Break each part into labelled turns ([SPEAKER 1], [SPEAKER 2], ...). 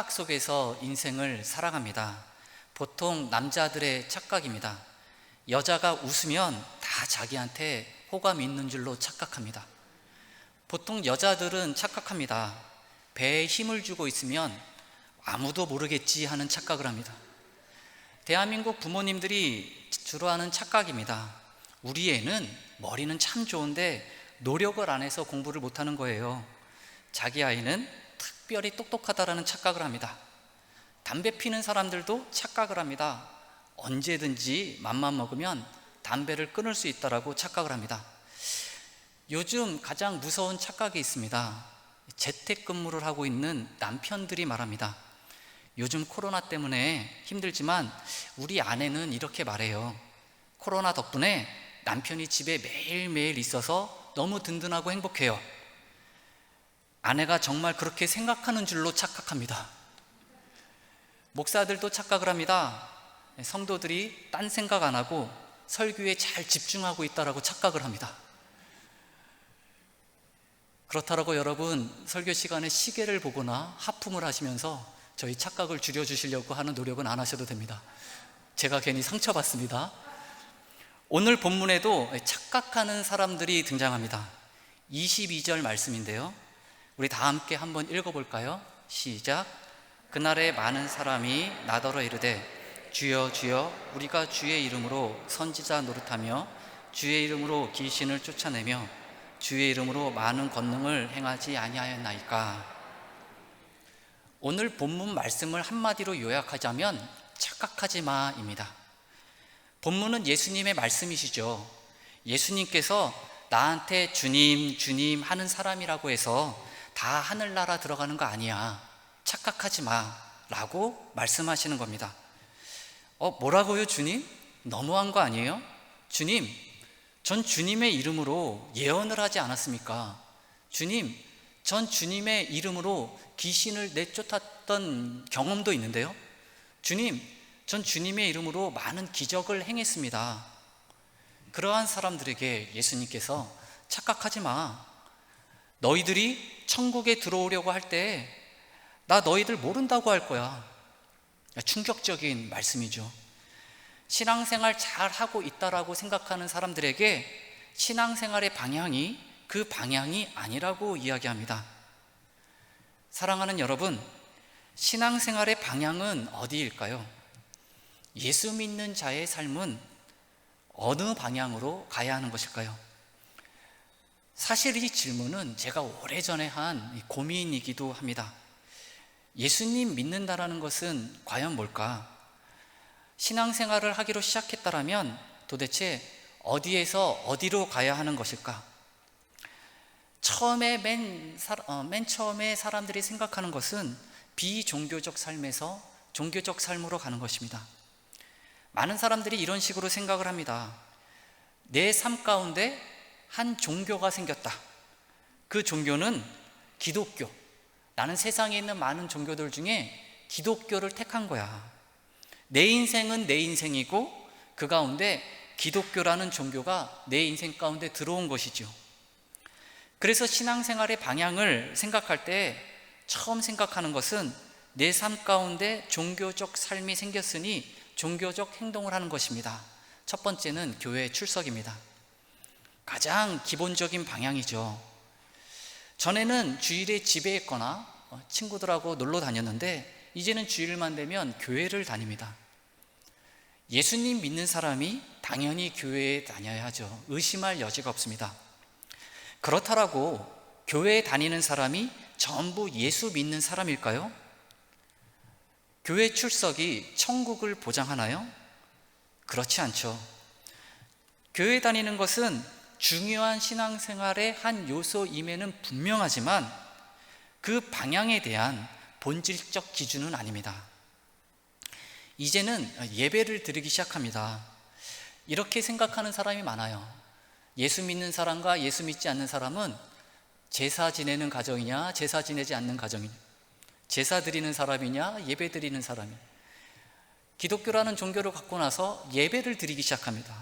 [SPEAKER 1] 착각 속에서 인생을 살아갑니다. 보통 남자들의 착각입니다. 여자가 웃으면 다 자기한테 호감 있는 줄로 착각합니다. 보통 여자들은 착각합니다. 배에 힘을 주고 있으면 아무도 모르겠지 하는 착각을 합니다. 대한민국 부모님들이 주로 하는 착각입니다. 우리 애는 머리는 참 좋은데 노력을 안 해서 공부를 못하는 거예요. 자기 아이는 특별히 똑똑하다라는 착각을 합니다. 담배 피는 사람들도 착각을 합니다. 언제든지 맘만 먹으면 담배를 끊을 수 있다라고 착각을 합니다. 요즘 가장 무서운 착각이 있습니다. 재택근무를 하고 있는 남편들이 말합니다. 요즘 코로나 때문에 힘들지만 우리 아내는 이렇게 말해요. 코로나 덕분에 남편이 집에 매일매일 있어서 너무 든든하고 행복해요. 아내가 정말 그렇게 생각하는 줄로 착각합니다. 목사들도 착각을 합니다. 성도들이 딴 생각 안 하고 설교에 잘 집중하고 있다라고 착각을 합니다. 그렇다라고 여러분 설교 시간에 시계를 보거나 하품을 하시면서 저희 착각을 줄여주시려고 하는 노력은 안 하셔도 됩니다. 제가 괜히 상처받습니다. 오늘 본문에도 착각하는 사람들이 등장합니다. 22절 말씀인데요, 우리 다 함께 한번 읽어볼까요? 시작. 그날에 많은 사람이 나더러 이르되 주여 주여 우리가 주의 이름으로 선지자 노릇하며 주의 이름으로 귀신을 쫓아내며 주의 이름으로 많은 권능을 행하지 아니하였나이까. 오늘 본문 말씀을 한마디로 요약하자면 착각하지 마입니다. 본문은 예수님의 말씀이시죠. 예수님께서 나한테 주님 주님 하는 사람이라고 해서 다 하늘나라 들어가는 거 아니야, 착각하지 마 라고 말씀하시는 겁니다. 뭐라고요 주님? 너무한 거 아니에요? 주님, 전 주님의 이름으로 예언을 하지 않았습니까? 주님, 전 주님의 이름으로 귀신을 내쫓았던 경험도 있는데요. 주님, 전 주님의 이름으로 많은 기적을 행했습니다. 그러한 사람들에게 예수님께서 착각하지 마. 너희들이 천국에 들어오려고 할 때 나 너희들 모른다고 할 거야. 충격적인 말씀이죠. 신앙생활 잘하고 있다라고 생각하는 사람들에게 신앙생활의 방향이 그 방향이 아니라고 이야기합니다. 사랑하는 여러분, 신앙생활의 방향은 어디일까요? 예수 믿는 자의 삶은 어느 방향으로 가야 하는 것일까요? 사실 이 질문은 제가 오래전에 한 고민이기도 합니다. 예수님 믿는다라는 것은 과연 뭘까? 신앙생활을 하기로 시작했다라면 도대체 어디에서 어디로 가야 하는 것일까? 맨 처음에 사람들이 생각하는 것은 비종교적 삶에서 종교적 삶으로 가는 것입니다. 많은 사람들이 이런 식으로 생각을 합니다. 내 삶 가운데 한 종교가 생겼다. 그 종교는 기독교. 나는 세상에 있는 많은 종교들 중에 기독교를 택한 거야. 내 인생은 내 인생이고 그 가운데 기독교라는 종교가 내 인생 가운데 들어온 것이죠. 그래서 신앙생활의 방향을 생각할 때 처음 생각하는 것은 내 삶 가운데 종교적 삶이 생겼으니 종교적 행동을 하는 것입니다. 첫 번째는 교회 출석입니다. 가장 기본적인 방향이죠. 전에는 주일에 집에 있거나 친구들하고 놀러 다녔는데 이제는 주일만 되면 교회를 다닙니다. 예수님 믿는 사람이 당연히 교회에 다녀야 하죠. 의심할 여지가 없습니다. 그렇다라고 교회에 다니는 사람이 전부 예수 믿는 사람일까요? 교회 출석이 천국을 보장하나요? 그렇지 않죠. 교회 다니는 것은 중요한 신앙생활의 한 요소임에는 분명하지만 그 방향에 대한 본질적 기준은 아닙니다. 이제는 예배를 드리기 시작합니다. 이렇게 생각하는 사람이 많아요. 예수 믿는 사람과 예수 믿지 않는 사람은 제사 지내는 가정이냐 제사 지내지 않는 가정이냐, 제사 드리는 사람이냐 예배 드리는 사람이냐. 기독교라는 종교를 갖고 나서 예배를 드리기 시작합니다.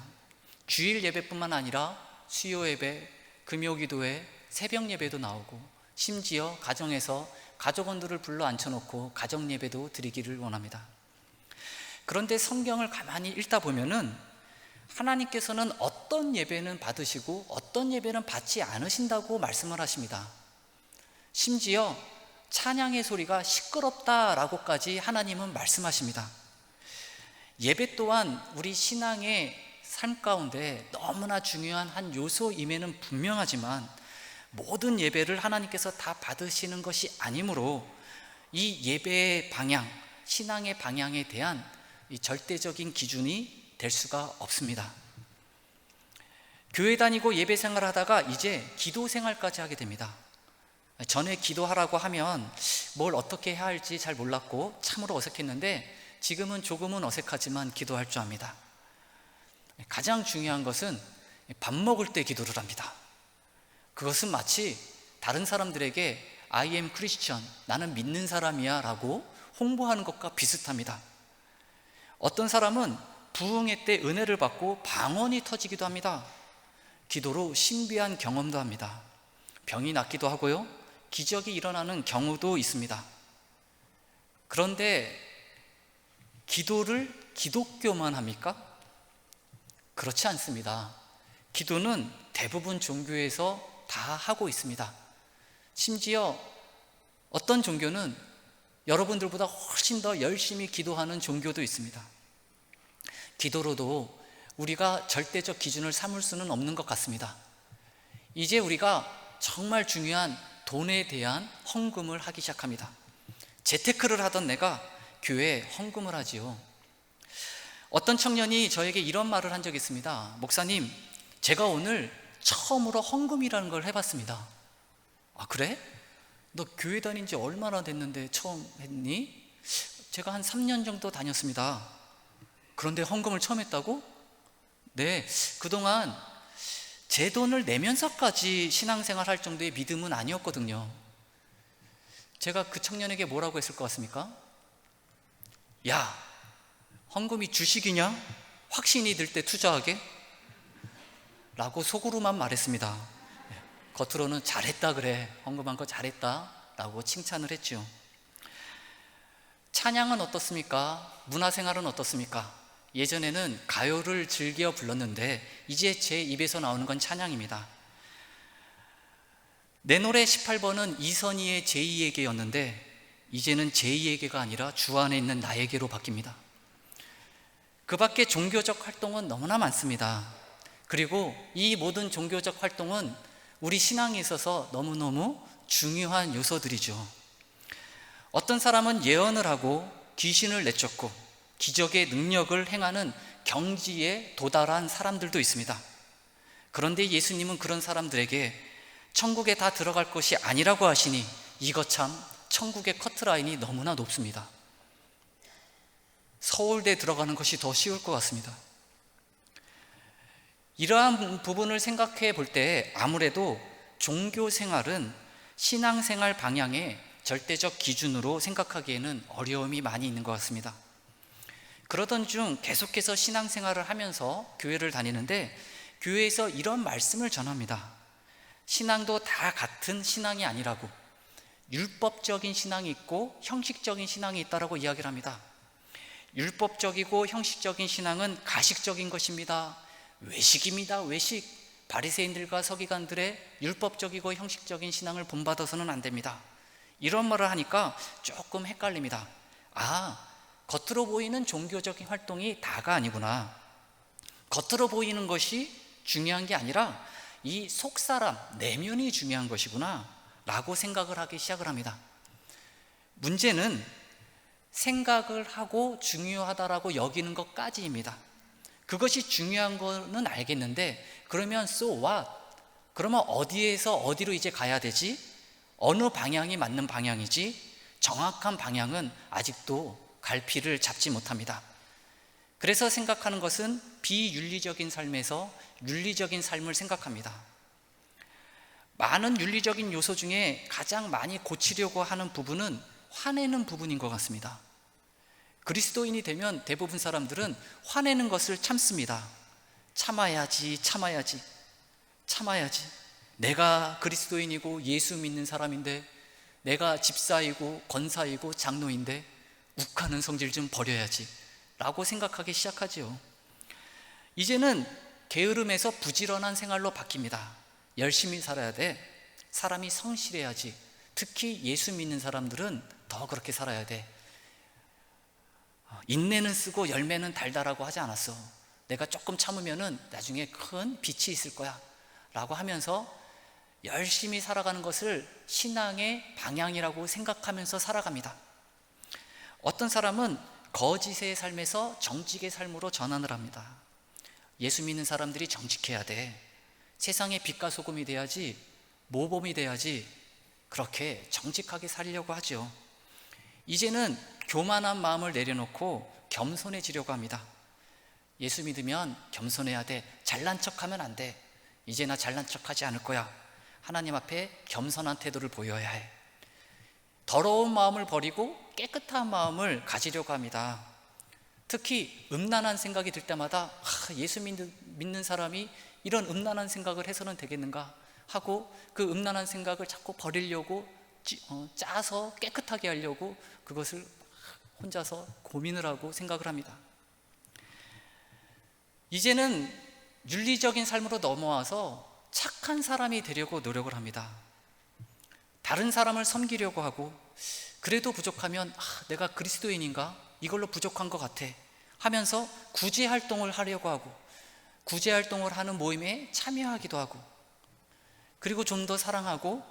[SPEAKER 1] 주일 예배뿐만 아니라 수요 예배, 금요 기도회, 새벽 예배도 나오고 심지어 가정에서 가족원들을 불러 앉혀놓고 가정 예배도 드리기를 원합니다. 그런데 성경을 가만히 읽다 보면은 하나님께서는 어떤 예배는 받으시고 어떤 예배는 받지 않으신다고 말씀을 하십니다. 심지어 찬양의 소리가 시끄럽다라고까지 하나님은 말씀하십니다. 예배 또한 우리 신앙의 삶 가운데 너무나 중요한 한 요소임에는 분명하지만 모든 예배를 하나님께서 다 받으시는 것이 아니므로 이 예배의 방향, 신앙의 방향에 대한 이 절대적인 기준이 될 수가 없습니다. 교회 다니고 예배 생활하다가 이제 기도 생활까지 하게 됩니다. 전에 기도하라고 하면 뭘 어떻게 해야 할지 잘 몰랐고 참으로 어색했는데 지금은 조금은 어색하지만 기도할 줄 압니다. 가장 중요한 것은 밥 먹을 때 기도를 합니다. 그것은 마치 다른 사람들에게 I am Christian, 나는 믿는 사람이야 라고 홍보하는 것과 비슷합니다. 어떤 사람은 부흥회 때 은혜를 받고 방언이 터지기도 합니다. 기도로 신비한 경험도 합니다. 병이 낫기도 하고요, 기적이 일어나는 경우도 있습니다. 그런데 기도를 기독교만 합니까? 그렇지 않습니다. 기도는 대부분 종교에서 다 하고 있습니다. 심지어 어떤 종교는 여러분들보다 훨씬 더 열심히 기도하는 종교도 있습니다. 기도로도 우리가 절대적 기준을 삼을 수는 없는 것 같습니다. 이제 우리가 정말 중요한 돈에 대한 헌금을 하기 시작합니다. 재테크를 하던 내가 교회에 헌금을 하지요. 어떤 청년이 저에게 이런 말을 한 적이 있습니다. 목사님, 제가 오늘 처음으로 헌금이라는 걸 해봤습니다. 아, 그래? 너 교회 다닌 지 얼마나 됐는데 처음 했니? 제가 한 3년 정도 다녔습니다. 그런데 헌금을 처음 했다고? 네, 그동안 제 돈을 내면서까지 신앙생활 할 정도의 믿음은 아니었거든요. 제가 그 청년에게 뭐라고 했을 것 같습니까? 야, 헌금이 주식이냐? 확신이 들 때 투자하게? 라고 속으로만 말했습니다. 겉으로는 잘했다 그래, 헌금한 거 잘했다 라고 칭찬을 했죠. 찬양은 어떻습니까? 문화생활은 어떻습니까? 예전에는 가요를 즐겨 불렀는데 이제 제 입에서 나오는 건 찬양입니다. 내 노래 18번은 이선희의 제2에게였는데 이제는 제2에게가 아니라 주 안에 있는 나에게로 바뀝니다. 그 밖에 종교적 활동은 너무나 많습니다. 그리고 이 모든 종교적 활동은 우리 신앙에 있어서 너무너무 중요한 요소들이죠. 어떤 사람은 예언을 하고 귀신을 내쫓고 기적의 능력을 행하는 경지에 도달한 사람들도 있습니다. 그런데 예수님은 그런 사람들에게 천국에 다 들어갈 것이 아니라고 하시니 이것 참 천국의 커트라인이 너무나 높습니다. 서울대 들어가는 것이 더 쉬울 것 같습니다. 이러한 부분을 생각해 볼 때 아무래도 종교 생활은 신앙생활 방향의 절대적 기준으로 생각하기에는 어려움이 많이 있는 것 같습니다. 그러던 중 계속해서 신앙생활을 하면서 교회를 다니는데 교회에서 이런 말씀을 전합니다. 신앙도 다 같은 신앙이 아니라고, 율법적인 신앙이 있고 형식적인 신앙이 있다라고 이야기를 합니다. 율법적이고 형식적인 신앙은 가식적인 것입니다. 외식입니다. 외식. 바리새인들과 서기관들의 율법적이고 형식적인 신앙을 본받아서는 안 됩니다. 이런 말을 하니까 조금 헷갈립니다. 아, 겉으로 보이는 종교적인 활동이 다가 아니구나. 겉으로 보이는 것이 중요한 게 아니라 이 속사람, 내면이 중요한 것이구나 라고 생각을 하기 시작을 합니다. 문제는 생각을 하고 중요하다라고 여기는 것까지입니다. 그것이 중요한 거는 알겠는데 그러면 so what? 그러면 어디에서 어디로 이제 가야 되지? 어느 방향이 맞는 방향이지? 정확한 방향은 아직도 갈피를 잡지 못합니다. 그래서 생각하는 것은 비윤리적인 삶에서 윤리적인 삶을 생각합니다. 많은 윤리적인 요소 중에 가장 많이 고치려고 하는 부분은 화내는 부분인 것 같습니다. 그리스도인이 되면 대부분 사람들은 화내는 것을 참습니다. 참아야지. 내가 그리스도인이고 예수 믿는 사람인데 내가 집사이고 권사이고 장로인데 욱하는 성질 좀 버려야지 라고 생각하기 시작하지요. 이제는 게으름에서 부지런한 생활로 바뀝니다. 열심히 살아야 돼. 사람이 성실해야지. 특히 예수 믿는 사람들은 더 그렇게 살아야 돼. 인내는 쓰고 열매는 달다라고 하지 않았어. 내가 조금 참으면은 나중에 큰 빛이 있을 거야 라고 하면서 열심히 살아가는 것을 신앙의 방향이라고 생각하면서 살아갑니다. 어떤 사람은 거짓의 삶에서 정직의 삶으로 전환을 합니다. 예수 믿는 사람들이 정직해야 돼. 세상의 빛과 소금이 돼야지, 모범이 돼야지, 그렇게 정직하게 살려고 하죠. 이제는 교만한 마음을 내려놓고 겸손해지려고 합니다. 예수 믿으면 겸손해야 돼. 잘난 척하면 안 돼. 이제 나 잘난 척하지 않을 거야. 하나님 앞에 겸손한 태도를 보여야 해. 더러운 마음을 버리고 깨끗한 마음을 가지려고 합니다. 특히 음란한 생각이 들 때마다 예수 믿는 사람이 이런 음란한 생각을 해서는 되겠는가 하고 그 음란한 생각을 자꾸 버리려고 짜서 깨끗하게 하려고 그것을 혼자서 고민을 하고 생각을 합니다. 이제는 윤리적인 삶으로 넘어와서 착한 사람이 되려고 노력을 합니다. 다른 사람을 섬기려고 하고 그래도 부족하면 내가 그리스도인인가? 이걸로 부족한 것 같아 하면서 구제 활동을 하려고 하고 구제 활동을 하는 모임에 참여하기도 하고 그리고 좀 더 사랑하고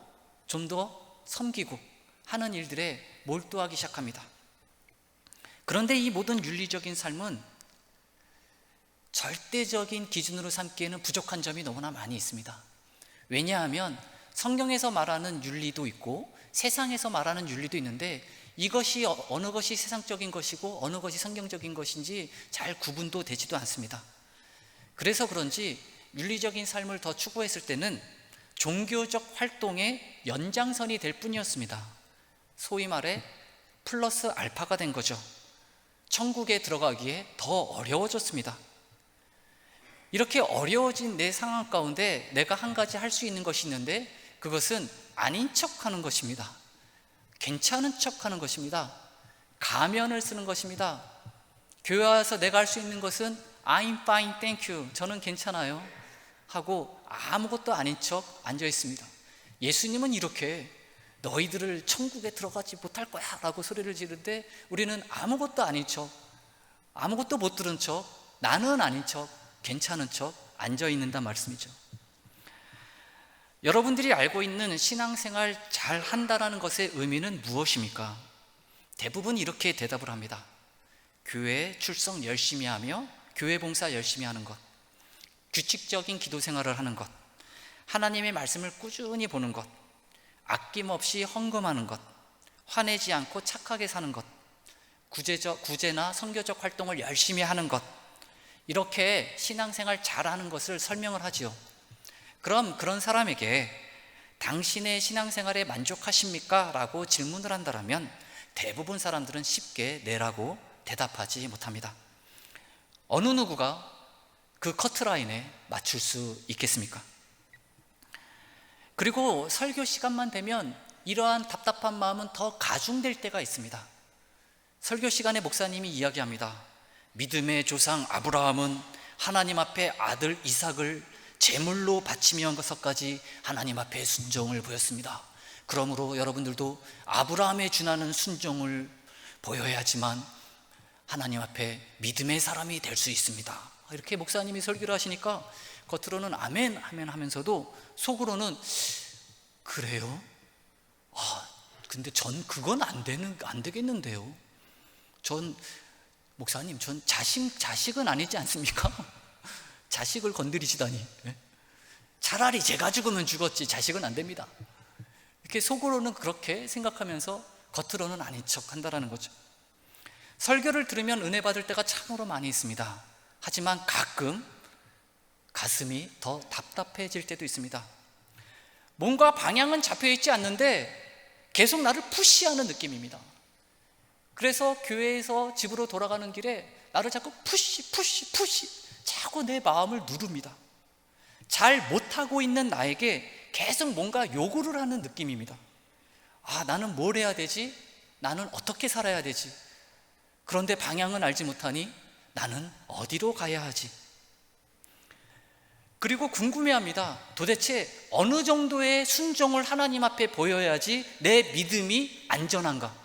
[SPEAKER 1] 좀 더 섬기고 하는 일들에 몰두하기 시작합니다. 그런데 이 모든 윤리적인 삶은 절대적인 기준으로 삼기에는 부족한 점이 너무나 많이 있습니다. 왜냐하면 성경에서 말하는 윤리도 있고 세상에서 말하는 윤리도 있는데 이것이 어느 것이 세상적인 것이고 어느 것이 성경적인 것인지 잘 구분도 되지도 않습니다. 그래서 그런지 윤리적인 삶을 더 추구했을 때는 종교적 활동의 연장선이 될 뿐이었습니다. 소위 말해 플러스 알파가 된 거죠. 천국에 들어가기에 더 어려워졌습니다. 이렇게 어려워진 내 상황 가운데 내가 한 가지 할 수 있는 것이 있는데 그것은 아닌 척하는 것입니다. 괜찮은 척하는 것입니다. 가면을 쓰는 것입니다. 교회 와서 내가 할 수 있는 것은 I'm fine, thank you. 저는 괜찮아요 하고 아무것도 아닌 척 앉아 있습니다. 예수님은 이렇게 너희들을 천국에 들어가지 못할 거야 라고 소리를 지르는데 우리는 아무것도 아닌 척, 아무것도 못 들은 척, 나는 아닌 척, 괜찮은 척 앉아 있는단 말씀이죠. 여러분들이 알고 있는 신앙생활 잘 한다라는 것의 의미는 무엇입니까? 대부분 이렇게 대답을 합니다. 교회 출석 열심히 하며 교회 봉사 열심히 하는 것, 규칙적인 기도 생활을 하는 것, 하나님의 말씀을 꾸준히 보는 것, 아낌없이 헌금하는 것, 화내지 않고 착하게 사는 것, 구제나 선교적 활동을 열심히 하는 것, 이렇게 신앙생활 잘하는 것을 설명을 하지요. 그럼 그런 사람에게 당신의 신앙생활에 만족하십니까? 라고 질문을 한다면 대부분 사람들은 쉽게 네라고 대답하지 못합니다. 어느 누구가 그 커트라인에 맞출 수 있겠습니까? 그리고 설교 시간만 되면 이러한 답답한 마음은 더 가중될 때가 있습니다. 설교 시간에 목사님이 이야기합니다. 믿음의 조상 아브라함은 하나님 앞에 아들 이삭을 제물로 바치면서까지 하나님 앞에 순종을 보였습니다. 그러므로 여러분들도 아브라함에 준하는 순종을 보여야지만 하나님 앞에 믿음의 사람이 될 수 있습니다. 이렇게 목사님이 설교를 하시니까 겉으로는 아멘 아멘 하면서도 속으로는 그래요? 근데 전 그건 안 되겠는데요. 목사님, 전 자식은 아니지 않습니까? 자식을 건드리시다니. 차라리 제가 죽으면 죽었지 자식은 안 됩니다. 이렇게 속으로는 그렇게 생각하면서 겉으로는 아닌 척 한다는 거죠. 설교를 들으면 은혜 받을 때가 참으로 많이 있습니다. 하지만 가끔 가슴이 더 답답해질 때도 있습니다. 뭔가 방향은 잡혀있지 않는데 계속 나를 푸시하는 느낌입니다. 그래서 교회에서 집으로 돌아가는 길에 나를 자꾸 푸시 자꾸 내 마음을 누릅니다. 잘 못하고 있는 나에게 계속 뭔가 요구를 하는 느낌입니다. 나는 뭘 해야 되지? 나는 어떻게 살아야 되지? 그런데 방향은 알지 못하니 나는 어디로 가야 하지? 그리고 궁금해합니다. 도대체 어느 정도의 순종을 하나님 앞에 보여야지 내 믿음이 안전한가?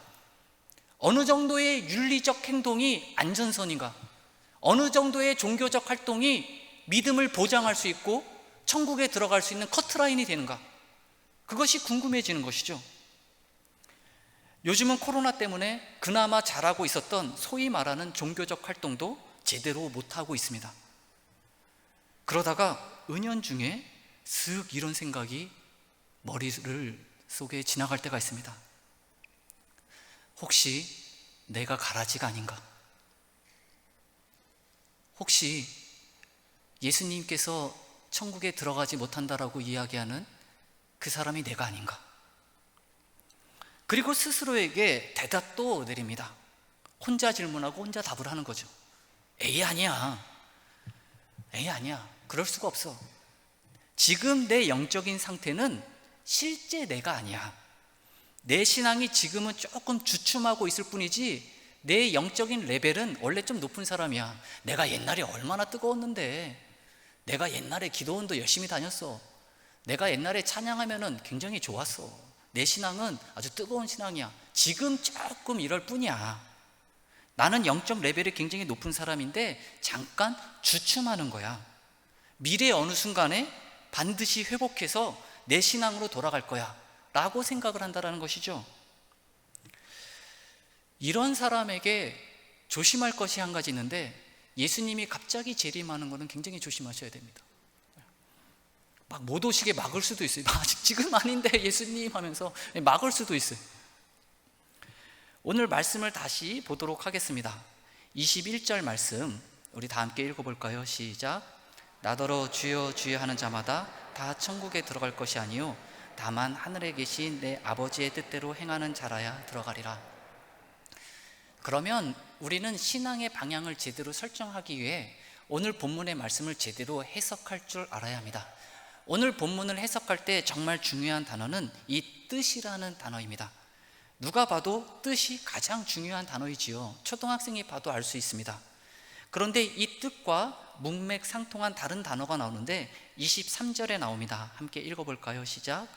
[SPEAKER 1] 어느 정도의 윤리적 행동이 안전선인가? 어느 정도의 종교적 활동이 믿음을 보장할 수 있고 천국에 들어갈 수 있는 커트라인이 되는가? 그것이 궁금해지는 것이죠. 요즘은 코로나 때문에 그나마 잘하고 있었던 소위 말하는 종교적 활동도 제대로 못하고 있습니다. 그러다가 은연중에 슥 이런 생각이 머리를 속에 지나갈 때가 있습니다. 혹시 내가 가라지가 아닌가? 혹시 예수님께서 천국에 들어가지 못한다라고 이야기하는 그 사람이 내가 아닌가? 그리고 스스로에게 대답도 내립니다. 혼자 질문하고 혼자 답을 하는 거죠. 에이 아니야. 그럴 수가 없어. 지금 내 영적인 상태는 실제 내가 아니야. 내 신앙이 지금은 조금 주춤하고 있을 뿐이지 내 영적인 레벨은 원래 좀 높은 사람이야. 내가 옛날에 얼마나 뜨거웠는데, 내가 옛날에 기도원도 열심히 다녔어. 내가 옛날에 찬양하면은 굉장히 좋았어. 내 신앙은 아주 뜨거운 신앙이야. 지금 조금 이럴 뿐이야. 나는 영적 레벨이 굉장히 높은 사람인데 잠깐 주춤하는 거야. 미래 어느 순간에 반드시 회복해서 내 신앙으로 돌아갈 거야 라고 생각을 한다는 것이죠. 이런 사람에게 조심할 것이 한 가지 있는데, 예수님이 갑자기 재림하는 것은 굉장히 조심하셔야 됩니다. 막 못 오시게 막을 수도 있어요. 아직 지금 아닌데 예수님 하면서 막을 수도 있어요. 오늘 말씀을 다시 보도록 하겠습니다. 21절 말씀 우리 다 함께 읽어볼까요? 시작. 나더러 주여 주여 하는 자마다 다 천국에 들어갈 것이 아니요 다만 하늘에 계신 내 아버지의 뜻대로 행하는 자라야 들어가리라. 그러면 우리는 신앙의 방향을 제대로 설정하기 위해 오늘 본문의 말씀을 제대로 해석할 줄 알아야 합니다. 오늘 본문을 해석할 때 정말 중요한 단어는 이 뜻이라는 단어입니다. 누가 봐도 뜻이 가장 중요한 단어이지요. 초등학생이 봐도 알 수 있습니다. 그런데 이 뜻과 문맥상통한 다른 단어가 나오는데 23절에 나옵니다. 함께 읽어볼까요? 시작.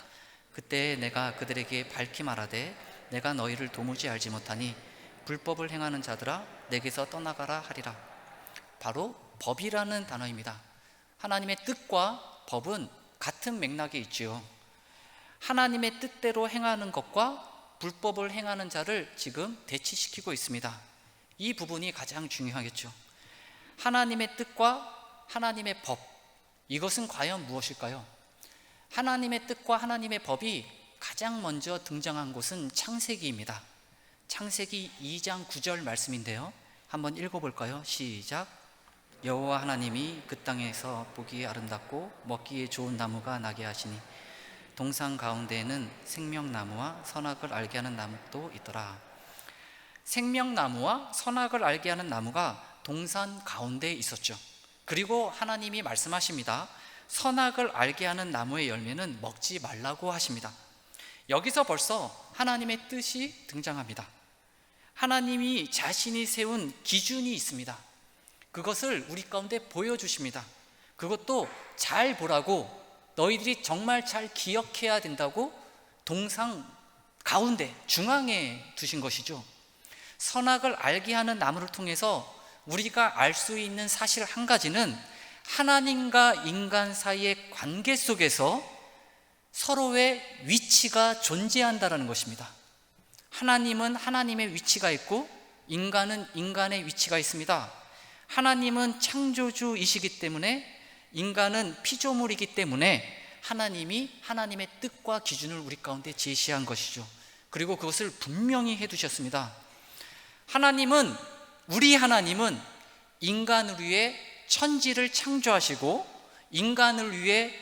[SPEAKER 1] 그때 내가 그들에게 밝히 말하되 내가 너희를 도무지 알지 못하니 불법을 행하는 자들아 내게서 떠나가라 하리라. 바로 법이라는 단어입니다. 하나님의 뜻과 법은 같은 맥락에 있지요. 하나님의 뜻대로 행하는 것과 불법을 행하는 자를 지금 대치시키고 있습니다. 이 부분이 가장 중요하겠죠. 하나님의 뜻과 하나님의 법, 이것은 과연 무엇일까요? 하나님의 뜻과 하나님의 법이 가장 먼저 등장한 곳은 창세기입니다. 창세기 2장 9절 말씀인데요, 한번 읽어볼까요? 시작. 여호와 하나님이 그 땅에서 보기에 아름답고 먹기에 좋은 나무가 나게 하시니 동산 가운데에는 생명나무와 선악을 알게 하는 나무도 있더라. 생명나무와 선악을 알게 하는 나무가 동산 가운데에 있었죠. 그리고 하나님이 말씀하십니다. 선악을 알게 하는 나무의 열매는 먹지 말라고 하십니다. 여기서 벌써 하나님의 뜻이 등장합니다. 하나님이 자신이 세운 기준이 있습니다. 그것을 우리 가운데 보여주십니다. 그것도 잘 보라고, 너희들이 정말 잘 기억해야 된다고 동상 가운데 중앙에 두신 것이죠. 선악을 알게 하는 나무를 통해서 우리가 알 수 있는 사실 한 가지는 하나님과 인간 사이의 관계 속에서 서로의 위치가 존재한다는 것입니다. 하나님은 하나님의 위치가 있고 인간은 인간의 위치가 있습니다. 하나님은 창조주이시기 때문에 인간은 피조물이기 때문에 하나님이 하나님의 뜻과 기준을 우리 가운데 제시한 것이죠. 그리고 그것을 분명히 해두셨습니다. 우리 하나님은 인간을 위해 천지를 창조하시고 인간을 위해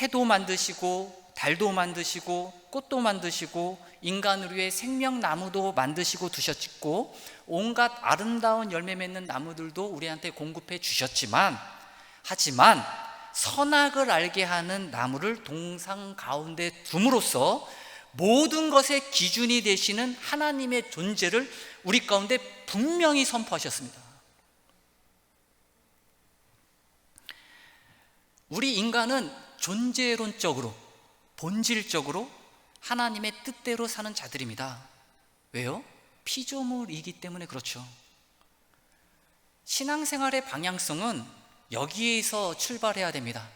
[SPEAKER 1] 해도 만드시고 달도 만드시고 꽃도 만드시고 인간을 위해 생명나무도 만드시고 두셨고 온갖 아름다운 열매 맺는 나무들도 우리한테 공급해 주셨지만, 하지만 선악을 알게 하는 나무를 동상 가운데 둠으로써 모든 것의 기준이 되시는 하나님의 존재를 우리 가운데 분명히 선포하셨습니다. 우리 인간은 존재론적으로, 본질적으로 하나님의 뜻대로 사는 자들입니다. 왜요? 피조물이기 때문에 그렇죠. 신앙생활의 방향성은 여기에서 출발해야 됩니다.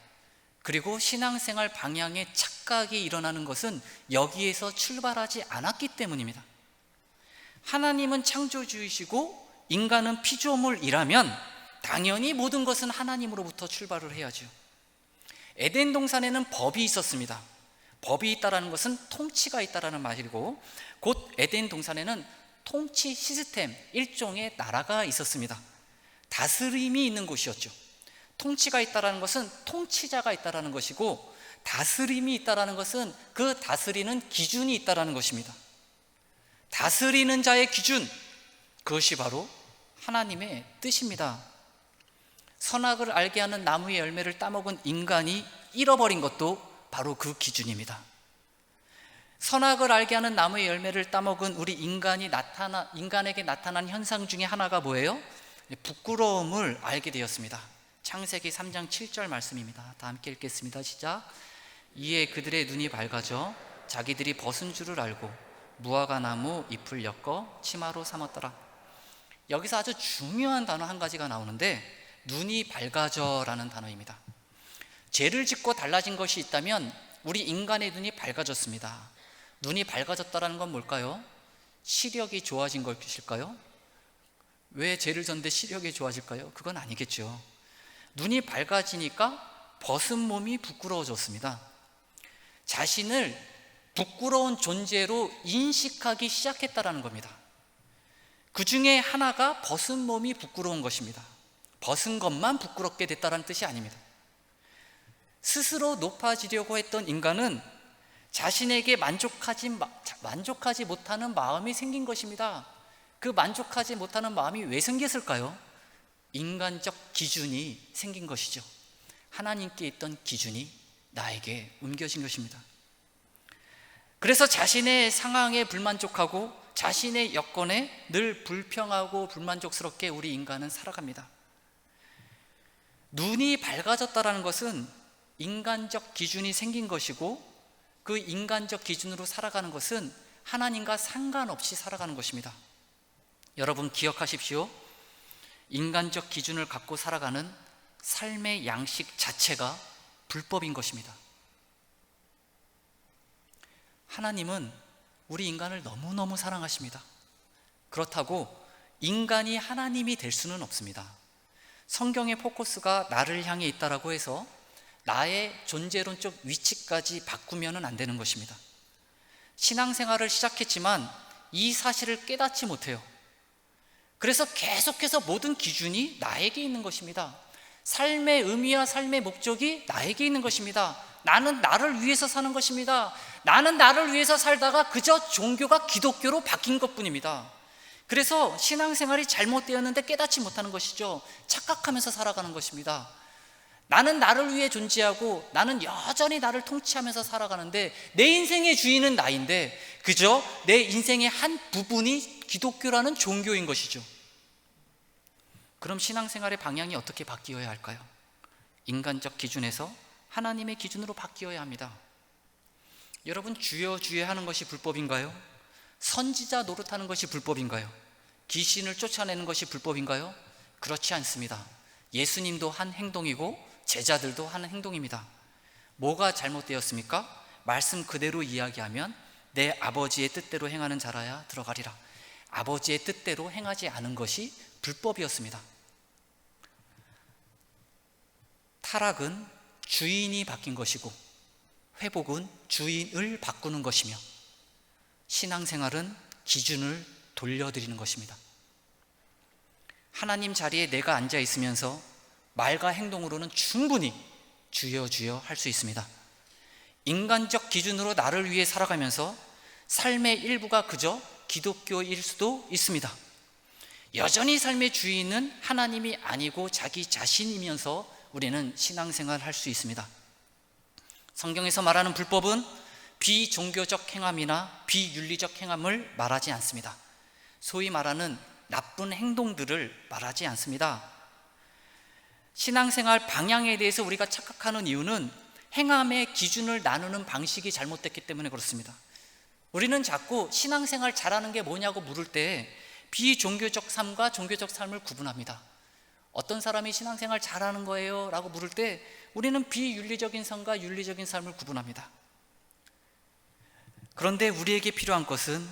[SPEAKER 1] 그리고 신앙생활 방향의 착각이 일어나는 것은 여기에서 출발하지 않았기 때문입니다. 하나님은 창조주이시고 인간은 피조물이라면 당연히 모든 것은 하나님으로부터 출발을 해야죠. 에덴 동산에는 법이 있었습니다. 법이 있다라는 것은 통치가 있다라는 말이고, 곧 에덴 동산에는 통치 시스템, 일종의 나라가 있었습니다. 다스림이 있는 곳이었죠. 통치가 있다라는 것은 통치자가 있다라는 것이고, 다스림이 있다라는 것은 그 다스리는 기준이 있다라는 것입니다. 다스리는 자의 기준, 그것이 바로 하나님의 뜻입니다. 선악을 알게 하는 나무의 열매를 따먹은 인간이 잃어버린 것도 바로 그 기준입니다. 선악을 알게 하는 나무의 열매를 따먹은 우리 인간에게 나타난 현상 중에 하나가 뭐예요? 부끄러움을 알게 되었습니다. 창세기 3장 7절 말씀입니다. 다 함께 읽겠습니다. 시작. 이에 그들의 눈이 밝아져 자기들이 벗은 줄을 알고 무화과 나무 잎을 엮어 치마로 삼았더라. 여기서 아주 중요한 단어 한 가지가 나오는데, 눈이 밝아져라는 단어입니다. 죄를 짓고 달라진 것이 있다면 우리 인간의 눈이 밝아졌습니다. 눈이 밝아졌다는 건 뭘까요? 시력이 좋아진 것일까요? 왜 죄를 졌는데 시력이 좋아질까요? 그건 아니겠죠. 눈이 밝아지니까 벗은 몸이 부끄러워졌습니다. 자신을 부끄러운 존재로 인식하기 시작했다는 겁니다. 그 중에 하나가 벗은 몸이 부끄러운 것입니다. 벗은 것만 부끄럽게 됐다는 뜻이 아닙니다. 스스로 높아지려고 했던 인간은 자신에게 만족하지 못하는 마음이 생긴 것입니다. 그 만족하지 못하는 마음이 왜 생겼을까요? 인간적 기준이 생긴 것이죠. 하나님께 있던 기준이 나에게 옮겨진 것입니다. 그래서 자신의 상황에 불만족하고 자신의 여건에 늘 불평하고 불만족스럽게 우리 인간은 살아갑니다. 눈이 밝아졌다는 것은 인간적 기준이 생긴 것이고, 그 인간적 기준으로 살아가는 것은 하나님과 상관없이 살아가는 것입니다. 여러분 기억하십시오. 인간적 기준을 갖고 살아가는 삶의 양식 자체가 불법인 것입니다. 하나님은 우리 인간을 너무너무 사랑하십니다. 그렇다고 인간이 하나님이 될 수는 없습니다. 성경의 포커스가 나를 향해 있다라고 해서 나의 존재론적 위치까지 바꾸면 안 되는 것입니다. 신앙생활을 시작했지만 이 사실을 깨닫지 못해요. 그래서 계속해서 모든 기준이 나에게 있는 것입니다. 삶의 의미와 삶의 목적이 나에게 있는 것입니다. 나는 나를 위해서 사는 것입니다. 나는 나를 위해서 살다가 그저 종교가 기독교로 바뀐 것뿐입니다. 그래서 신앙생활이 잘못되었는데 깨닫지 못하는 것이죠. 착각하면서 살아가는 것입니다. 나는 나를 위해 존재하고 나는 여전히 나를 통치하면서 살아가는데 내 인생의 주인은 나인데 그저 내 인생의 한 부분이 기독교라는 종교인 것이죠. 그럼 신앙생활의 방향이 어떻게 바뀌어야 할까요? 인간적 기준에서 하나님의 기준으로 바뀌어야 합니다. 여러분, 주여 주여 하는 것이 불법인가요? 선지자 노릇하는 것이 불법인가요? 귀신을 쫓아내는 것이 불법인가요? 그렇지 않습니다. 예수님도 한 행동이고 제자들도 하는 행동입니다. 뭐가 잘못되었습니까? 말씀 그대로 이야기하면 내 아버지의 뜻대로 행하는 자라야 들어가리라. 아버지의 뜻대로 행하지 않은 것이 불법이었습니다. 타락은 주인이 바뀐 것이고 회복은 주인을 바꾸는 것이며 신앙생활은 기준을 돌려드리는 것입니다. 하나님 자리에 내가 앉아 있으면서 말과 행동으로는 충분히 주여 주여 할 수 있습니다. 인간적 기준으로 나를 위해 살아가면서 삶의 일부가 그저 기독교일 수도 있습니다. 여전히 삶의 주인은 하나님이 아니고 자기 자신이면서 우리는 신앙생활을 할 수 있습니다. 성경에서 말하는 불법은 비종교적 행함이나 비윤리적 행함을 말하지 않습니다. 소위 말하는 나쁜 행동들을 말하지 않습니다. 신앙생활 방향에 대해서 우리가 착각하는 이유는 행함의 기준을 나누는 방식이 잘못됐기 때문에 그렇습니다. 우리는 자꾸 신앙생활 잘하는 게 뭐냐고 물을 때 비종교적 삶과 종교적 삶을 구분합니다. 어떤 사람이 신앙생활 잘하는 거예요? 라고 물을 때 우리는 비윤리적인 삶과 윤리적인 삶을 구분합니다. 그런데 우리에게 필요한 것은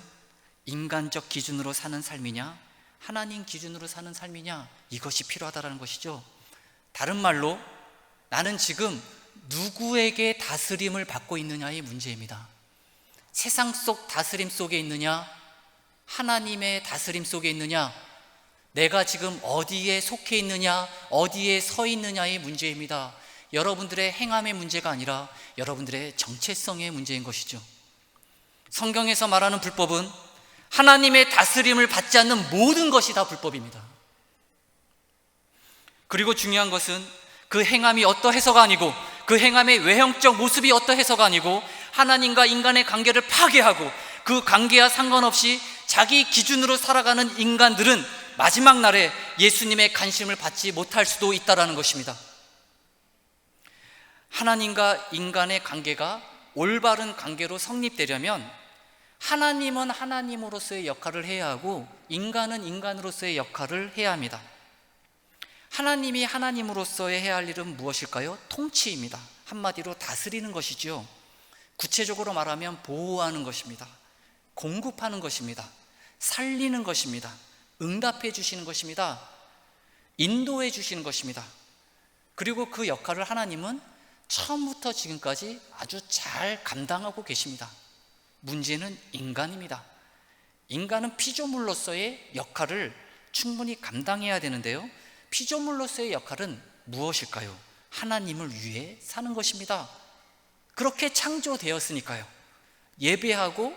[SPEAKER 1] 인간적 기준으로 사는 삶이냐, 하나님 기준으로 사는 삶이냐, 이것이 필요하다는 것이죠. 다른 말로 나는 지금 누구에게 다스림을 받고 있느냐의 문제입니다. 세상 속 다스림 속에 있느냐, 하나님의 다스림 속에 있느냐, 내가 지금 어디에 속해 있느냐, 어디에 서 있느냐의 문제입니다. 여러분들의 행함의 문제가 아니라 여러분들의 정체성의 문제인 것이죠. 성경에서 말하는 불법은 하나님의 다스림을 받지 않는 모든 것이 다 불법입니다. 그리고 중요한 것은 그 행함이 어떠해서가 아니고, 그 행함의 외형적 모습이 어떠해서가 아니고, 하나님과 인간의 관계를 파괴하고 그 관계와 상관없이 자기 기준으로 살아가는 인간들은 마지막 날에 예수님의 관심을 받지 못할 수도 있다는 것입니다. 하나님과 인간의 관계가 올바른 관계로 성립되려면 하나님은 하나님으로서의 역할을 해야 하고 인간은 인간으로서의 역할을 해야 합니다. 하나님이 하나님으로서의 해야 할 일은 무엇일까요? 통치입니다. 한마디로 다스리는 것이죠. 구체적으로 말하면 보호하는 것입니다. 공급하는 것입니다. 살리는 것입니다. 응답해 주시는 것입니다. 인도해 주시는 것입니다. 그리고 그 역할을 하나님은 처음부터 지금까지 아주 잘 감당하고 계십니다. 문제는 인간입니다. 인간은 피조물로서의 역할을 충분히 감당해야 되는데요, 피조물로서의 역할은 무엇일까요? 하나님을 위해 사는 것입니다. 그렇게 창조되었으니까요. 예배하고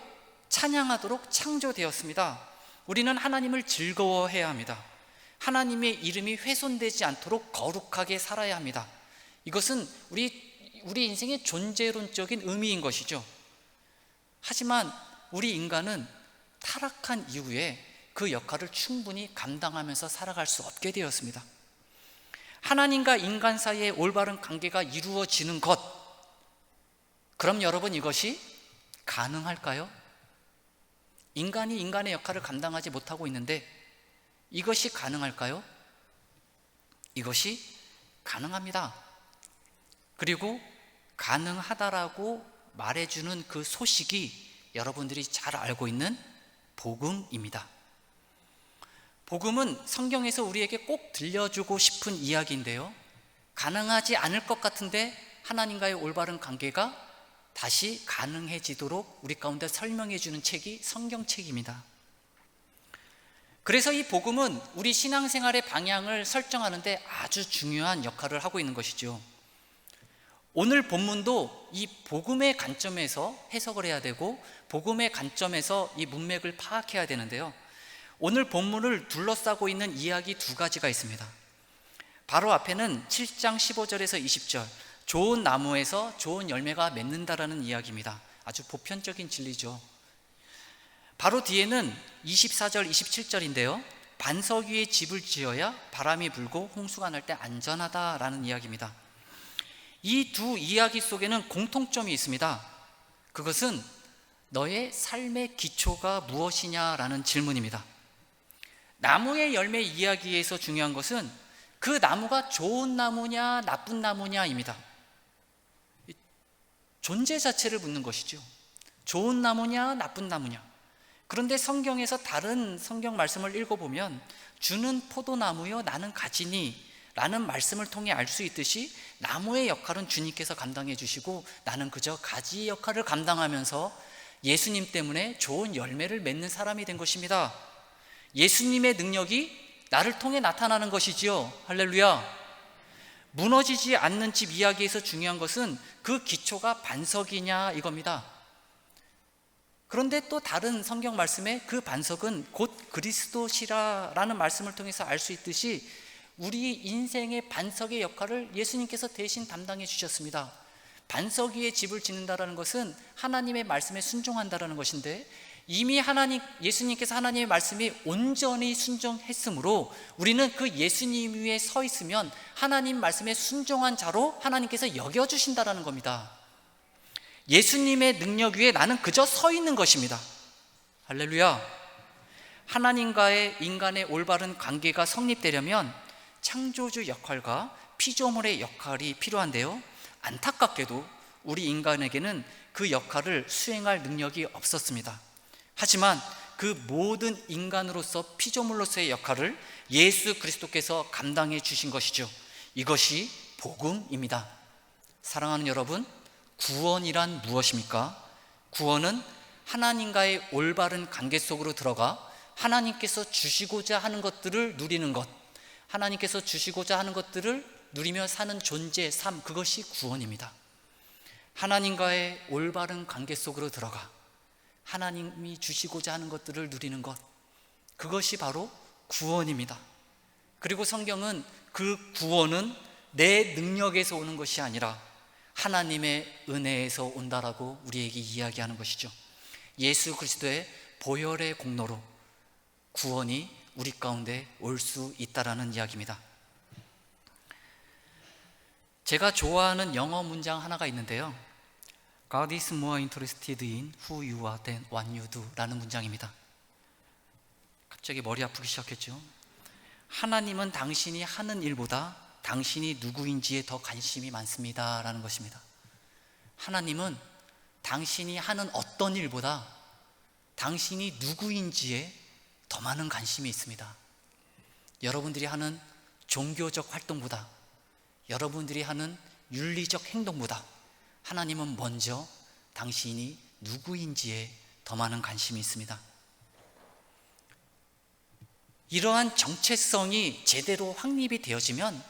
[SPEAKER 1] 찬양하도록 창조되었습니다. 우리는 하나님을 즐거워해야 합니다. 하나님의 이름이 훼손되지 않도록 거룩하게 살아야 합니다. 이것은 우리 인생의 존재론적인 의미인 것이죠. 하지만 우리 인간은 타락한 이후에 그 역할을 충분히 감당하면서 살아갈 수 없게 되었습니다. 하나님과 인간 사이의 올바른 관계가 이루어지는 것, 그럼 여러분 이것이 가능할까요? 인간이 인간의 역할을 감당하지 못하고 있는데 이것이 가능할까요? 이것이 가능합니다. 그리고 가능하다라고 말해주는 그 소식이 여러분들이 잘 알고 있는 복음입니다. 복음은 성경에서 우리에게 꼭 들려주고 싶은 이야기인데요, 가능하지 않을 것 같은데 하나님과의 올바른 관계가 다시 가능해지도록 우리 가운데 설명해 주는 책이 성경책입니다. 그래서 이 복음은 우리 신앙생활의 방향을 설정하는데 아주 중요한 역할을 하고 있는 것이죠. 오늘 본문도 이 복음의 관점에서 해석을 해야 되고 복음의 관점에서 이 문맥을 파악해야 되는데요, 오늘 본문을 둘러싸고 있는 이야기 두 가지가 있습니다. 바로 앞에는 7장 15절에서 20절, 좋은 나무에서 좋은 열매가 맺는다라는 이야기입니다. 아주 보편적인 진리죠. 바로 뒤에는 24절, 27절인데요, 반석 위에 집을 지어야 바람이 불고 홍수가 날 때 안전하다라는 이야기입니다. 이 두 이야기 속에는 공통점이 있습니다. 그것은 너의 삶의 기초가 무엇이냐라는 질문입니다. 나무의 열매 이야기에서 중요한 것은 그 나무가 좋은 나무냐 나쁜 나무냐입니다. 존재 자체를 묻는 것이죠. 좋은 나무냐 나쁜 나무냐. 그런데 성경에서 다른 성경 말씀을 읽어보면 주는 포도나무요 나는 가지니 라는 말씀을 통해 알 수 있듯이 나무의 역할은 주님께서 감당해 주시고 나는 그저 가지 역할을 감당하면서 예수님 때문에 좋은 열매를 맺는 사람이 된 것입니다. 예수님의 능력이 나를 통해 나타나는 것이지요. 할렐루야. 무너지지 않는 집 이야기에서 중요한 것은 그 기초가 반석이냐 이겁니다. 그런데 또 다른 성경 말씀에 그 반석은 곧 그리스도시라라는 말씀을 통해서 알 수 있듯이 우리 인생의 반석의 역할을 예수님께서 대신 담당해 주셨습니다. 반석 위에 집을 짓는다라는 것은 하나님의 말씀에 순종한다라는 것인데, 이미 예수님께서 하나님의 말씀이 온전히 순종했으므로 우리는 그 예수님 위에 서 있으면 하나님 말씀에 순종한 자로 하나님께서 여겨주신다라는 겁니다. 예수님의 능력 위에 나는 그저 서 있는 것입니다. 할렐루야. 하나님과의 인간의 올바른 관계가 성립되려면 창조주 역할과 피조물의 역할이 필요한데요, 안타깝게도 우리 인간에게는 그 역할을 수행할 능력이 없었습니다. 하지만 그 모든 인간으로서 피조물로서의 역할을 예수 그리스도께서 감당해 주신 것이죠. 이것이 복음입니다. 사랑하는 여러분, 구원이란 무엇입니까? 구원은 하나님과의 올바른 관계 속으로 들어가 하나님께서 주시고자 하는 것들을 누리는 것, 하나님께서 주시고자 하는 것들을 누리며 사는 존재, 삶, 그것이 구원입니다. 하나님과의 올바른 관계 속으로 들어가 하나님이 주시고자 하는 것들을 누리는 것, 그것이 바로 구원입니다. 그리고 성경은 그 구원은 내 능력에서 오는 것이 아니라 하나님의 은혜에서 온다라고 우리에게 이야기하는 것이죠. 예수 그리스도의 보혈의 공로로 구원이 우리 가운데 올 수 있다라는 이야기입니다. 제가 좋아하는 영어 문장 하나가 있는데요, God is more interested in who you are than what you do 라는 문장입니다. 갑자기 머리 아프기 시작했죠. 하나님은 당신이 하는 일보다 당신이 누구인지에 더 관심이 많습니다 라는 것입니다. 하나님은 당신이 하는 어떤 일보다 당신이 누구인지에 더 많은 관심이 있습니다. 여러분들이 하는 종교적 활동보다, 여러분들이 하는 윤리적 행동보다 하나님은 먼저 당신이 누구인지에 더 많은 관심이 있습니다. 이러한 정체성이 제대로 확립이 되어지면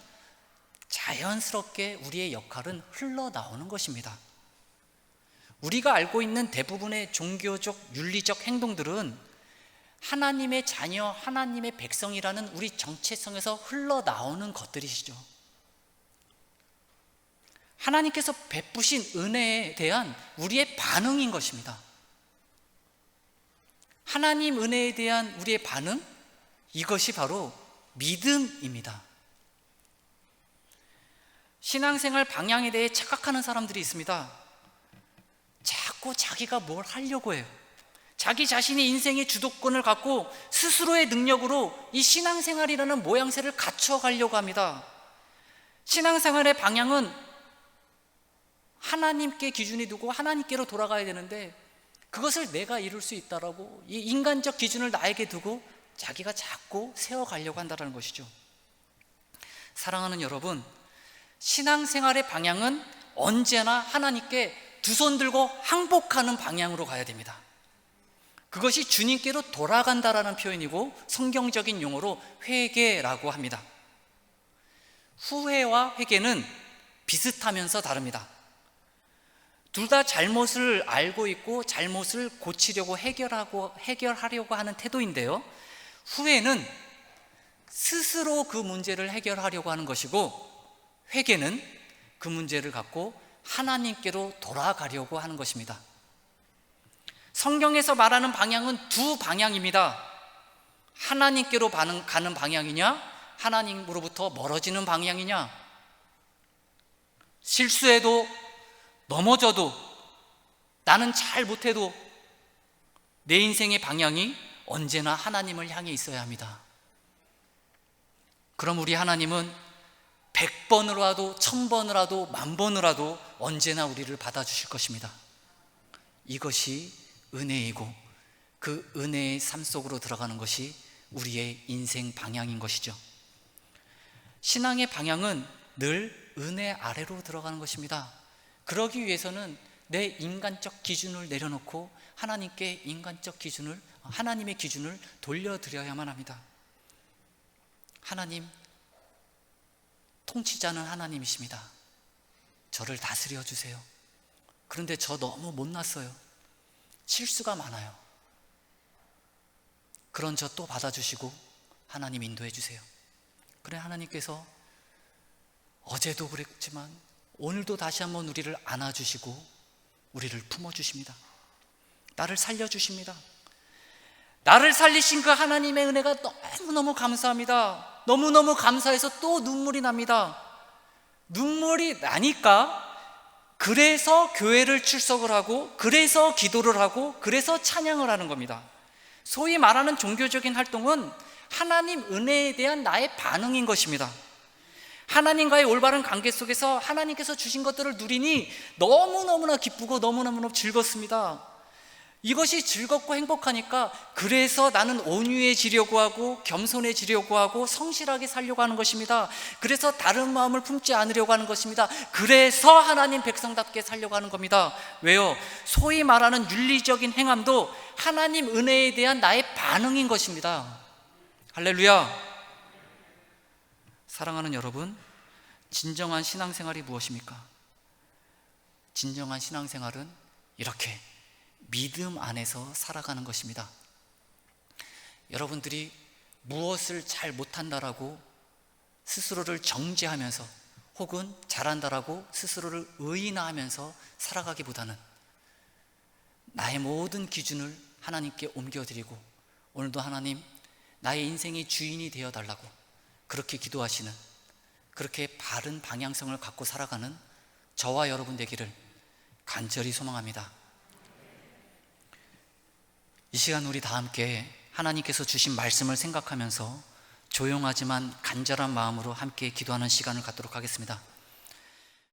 [SPEAKER 1] 자연스럽게 우리의 역할은 흘러나오는 것입니다. 우리가 알고 있는 대부분의 종교적, 윤리적 행동들은 하나님의 자녀, 하나님의 백성이라는 우리 정체성에서 흘러나오는 것들이시죠. 하나님께서 베푸신 은혜에 대한 우리의 반응인 것입니다. 하나님 은혜에 대한 우리의 반응, 이것이 바로 믿음입니다. 신앙생활 방향에 대해 착각하는 사람들이 있습니다. 자꾸 자기가 뭘 하려고 해요. 자기 자신이 인생의 주도권을 갖고 스스로의 능력으로 이 신앙생활이라는 모양새를 갖춰가려고 합니다. 신앙생활의 방향은 하나님께 기준이 두고 하나님께로 돌아가야 되는데, 그것을 내가 이룰 수 있다라고 이 인간적 기준을 나에게 두고 자기가 자꾸 세워가려고 한다는 것이죠. 사랑하는 여러분, 신앙생활의 방향은 언제나 하나님께 두 손 들고 항복하는 방향으로 가야 됩니다. 그것이 주님께로 돌아간다라는 표현이고, 성경적인 용어로 회개라고 합니다. 후회와 회개는 비슷하면서 다릅니다. 둘 다 잘못을 알고 있고 잘못을 고치려고 해결하려고 하는 태도인데요, 후회는 스스로 그 문제를 해결하려고 하는 것이고, 회개는 그 문제를 갖고 하나님께로 돌아가려고 하는 것입니다. 성경에서 말하는 방향은 두 방향입니다. 하나님께로 가는 방향이냐, 하나님으로부터 멀어지는 방향이냐. 실수해도 넘어져도 나는 잘 못해도 내 인생의 방향이 언제나 하나님을 향해 있어야 합니다. 그럼 우리 하나님은 100번으로 하도 1000번을 하도 10,000번을 하도 언제나 우리를 받아주실 것입니다. 이것이 은혜이고 그 은혜의 삶 속으로 들어가는 것이 우리의 인생 방향인 것이죠. 신앙의 방향은 늘 은혜 아래로 들어가는 것입니다. 그러기 위해서는 내 인간적 기준을 내려놓고 하나님의 기준을 돌려드려야만 합니다. 하나님, 통치자는 하나님이십니다. 저를 다스려 주세요. 그런데 저 너무 못났어요. 실수가 많아요. 그런 저 또 받아주시고 하나님 인도해 주세요. 그래, 하나님께서 어제도 그랬지만 오늘도 다시 한번 우리를 안아주시고 우리를 품어주십니다. 나를 살려주십니다. 나를 살리신 그 하나님의 은혜가 너무너무 감사합니다. 너무너무 감사해서 또 눈물이 납니다. 눈물이 나니까 그래서 교회를 출석을 하고, 그래서 기도를 하고, 그래서 찬양을 하는 겁니다. 소위 말하는 종교적인 활동은 하나님 은혜에 대한 나의 반응인 것입니다. 하나님과의 올바른 관계 속에서 하나님께서 주신 것들을 누리니 너무너무나 기쁘고 너무너무나 즐겁습니다. 이것이 즐겁고 행복하니까 그래서 나는 온유해지려고 하고 겸손해지려고 하고 성실하게 살려고 하는 것입니다. 그래서 다른 마음을 품지 않으려고 하는 것입니다. 그래서 하나님 백성답게 살려고 하는 겁니다. 왜요? 소위 말하는 윤리적인 행함도 하나님 은혜에 대한 나의 반응인 것입니다. 할렐루야. 사랑하는 여러분, 진정한 신앙생활이 무엇입니까? 진정한 신앙생활은 이렇게 믿음 안에서 살아가는 것입니다. 여러분들이 무엇을 잘 못한다라고 스스로를 정죄하면서 혹은 잘한다라고 스스로를 의인화하면서 살아가기보다는 나의 모든 기준을 하나님께 옮겨드리고, 오늘도 하나님 나의 인생의 주인이 되어달라고 그렇게 기도하시는, 그렇게 바른 방향성을 갖고 살아가는 저와 여러분 되기를 간절히 소망합니다. 이 시간 우리 다 함께 하나님께서 주신 말씀을 생각하면서 조용하지만 간절한 마음으로 함께 기도하는 시간을 갖도록 하겠습니다.